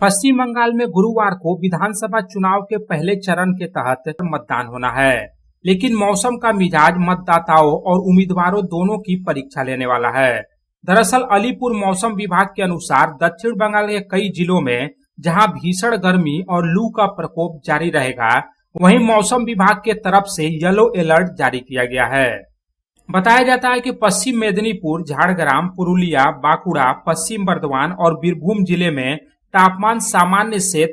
पश्चिम बंगाल में गुरुवार को विधानसभा चुनाव के पहले चरण के तहत मतदान होना है, लेकिन मौसम का मिजाज मतदाताओं और उम्मीदवारों दोनों की परीक्षा लेने वाला है। दरअसल अलीपुर मौसम विभाग के अनुसार दक्षिण बंगाल के कई जिलों में जहां भीषण गर्मी और लू का प्रकोप जारी रहेगा, वहीं मौसम विभाग के तरफ से येलो अलर्ट जारी किया गया है। बताया जाता है कि पश्चिम मेदिनीपुर, झारग्राम, पुरुलिया, बांकुड़ा, पश्चिम बर्धमान और बीरभूम जिले में तापमान सामान्य से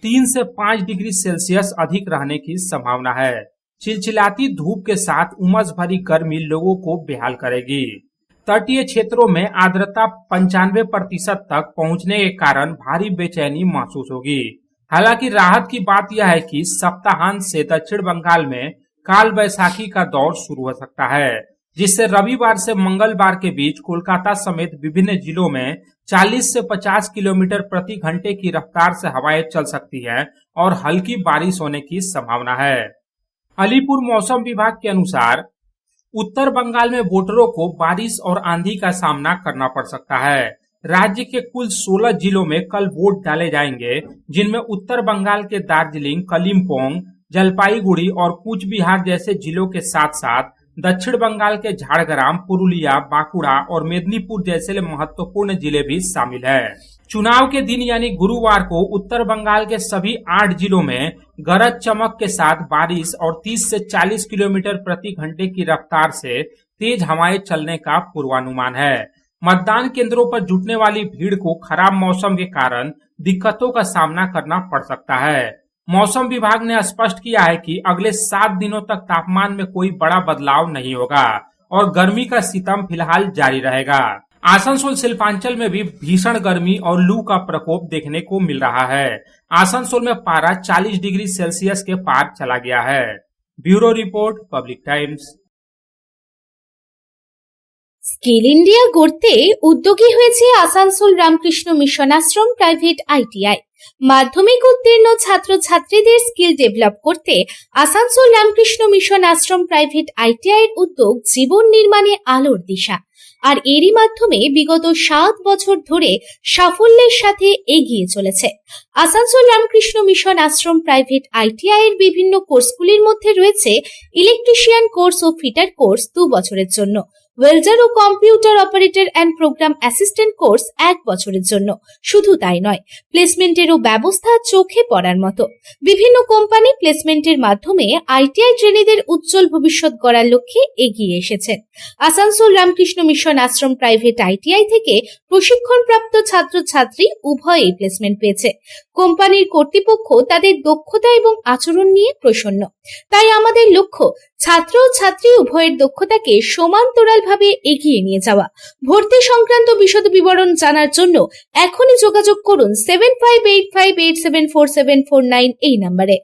3 से 5 डिग्री सेल्सियस अधिक रहने की संभावना है। चिलचिलाती धूप के साथ उमस भरी गर्मी लोगों को बेहाल करेगी। तटीय क्षेत्रों में आर्द्रता 95% तक पहुंचने के कारण भारी बेचैनी महसूस होगी। हालांकि राहत की बात यह है कि सप्ताहांत से दक्षिण बंगाल में काल बैसाखी का दौर शुरू हो सकता है, जिससे रविवार से मंगलवार के बीच कोलकाता समेत विभिन्न जिलों में 40 से 50 किलोमीटर प्रति घंटे की रफ्तार से हवाएं चल सकती हैं और हल्की बारिश होने की संभावना है। अलीपुर मौसम विभाग के अनुसार उत्तर बंगाल में वोटरों को बारिश और आंधी का सामना करना पड़ सकता है। राज्य के कुल 16 जिलों में कल वोट डाले जाएंगे, जिनमें उत्तर बंगाल के दार्जिलिंग, कलिम्पोंग, जलपाईगुड़ी और कूच बिहार जैसे जिलों के साथ साथ दक्षिण बंगाल के झारग्राम, पुरुलिया, बांकुड़ा और मेदिनीपुर जैसे महत्वपूर्ण जिले भी शामिल है। चुनाव के दिन यानी गुरुवार को उत्तर बंगाल के सभी 8 जिलों में गरज चमक के साथ बारिश और 30 से 40 किलोमीटर प्रति घंटे की रफ्तार से तेज हवाएं चलने का पूर्वानुमान है। मतदान केंद्रों पर जुटने वाली भीड़ को खराब मौसम के कारण दिक्कतों का सामना करना पड़ सकता है। मौसम विभाग ने स्पष्ट किया है कि अगले 7 दिनों तक तापमान में कोई बड़ा बदलाव नहीं होगा और गर्मी का सितम फिलहाल जारी रहेगा। आसनसोल शिल्पांचल में भी भीषण गर्मी और लू का प्रकोप देखने को मिल रहा है। आसनसोल में पारा 40 डिग्री सेल्सियस के पार चला गया है। Bureau report, public times. Skill India গড়তে উদ্যোগী হয়েছে Asansol Ramakrishna mission ashram private ITI. মাধ্যমিক উত্তীর্ণ ছাত্রছাত্রীদের স্কিল ডেভেলপ করতে Asansol Ramakrishna mission ashram private ITI এর উদ্যোগ জীবন নির্মাণে আলোর দিশা। আর এরই মাধ্যমে বিগত 7 বছর ধরে সাফল্যের সাথে এগিয়ে চলেছে। Asansol Ramakrishna mission ashram private ITI এর বিভিন্ন কোর্সগুলির মধ্যে রয়েছে ইলেকট্রিশিয়ান কোর্স ও ফিটার কোর্স 2 বছরের জন্য, ওয়েল্ডার ও computer operator and program assistant course 1 বছরের জন্য। শুধু তাই নয়, প্লেসমেন্টেরও ব্যবস্থা চোখে পড়ার মতো। বিভিন্ন কোম্পানি প্লেসমেন্টের মাধ্যমে আইটিআই ট্রেনিদের উজ্জ্বল ভবিষ্যৎ গড়ার লক্ষ্যে এগিয়ে এসেছেন। Asansol Ramakrishna mission ashram private ITI থেকে প্রশিক্ষণপ্রাপ্ত ছাত্রছাত্রী উভয়েই প্লেসমেন্ট পেয়েছে। কোম্পানির কর্তৃপক্ষ তাদের দক্ষতা এবং আচরণ নিয়ে প্রসন্ন। তাই আমাদের লক্ষ্য ছাত্র ও ছাত্রী উভয়ের দক্ষতাকে সমান্তরালভাবে এগিয়ে নিয়ে যাওয়া। ভর্তি সংক্রান্ত বিশদ বিবরণ জানার জন্য এখনই যোগাযোগ করুন 7585874749 এই নম্বরে।